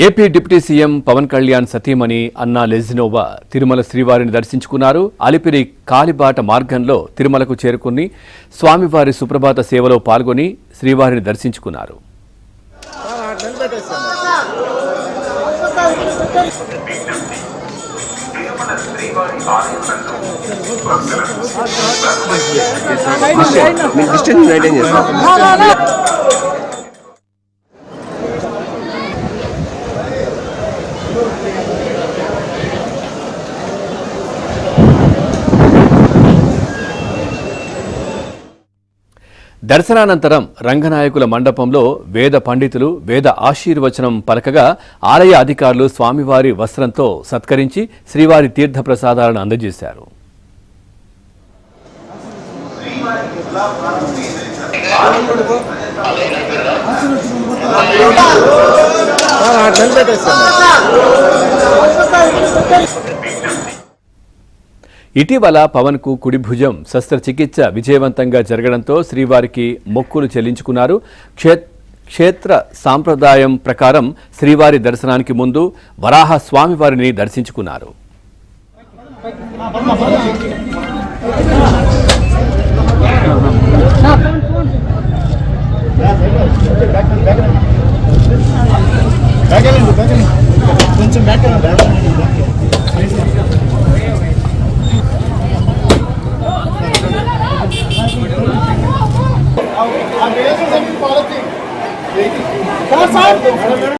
AP deputy CM Pawan Kalyan సతీమణి Anna Lezhneva Tirumala శ్రీవారిని దర్శించుకున్నారు. అలిపిరి కాలిబాట మార్గంలో తిరుమలకు చేరుకుని స్వామివారి సుప్రభాత సేవలో పాల్గొని శ్రీవారిని దర్శించుకున్నారు. దర్శనానంతరం రంగనాయకుల మండపంలో వేద పండితులు వేద ఆశీర్వచనం పలకగా ఆలయ అధికారులు స్వామివారి వస్త్రంతో సత్కరించి శ్రీవారి తీర్థ ప్రసాదాలను అందజేశారు. ఇటీవల పవన్ కు కుడి భుజం శస్త్రచికిత్స విజయవంతంగా జరగడంతో శ్రీవారికి మొక్కులు చెల్లించుకున్నారు. క్షేత్ర సాంప్రదాయం ప్రకారం శ్రీవారి దర్శనానికి ముందు వరాహ స్వామివారిని దర్శించుకున్నారు.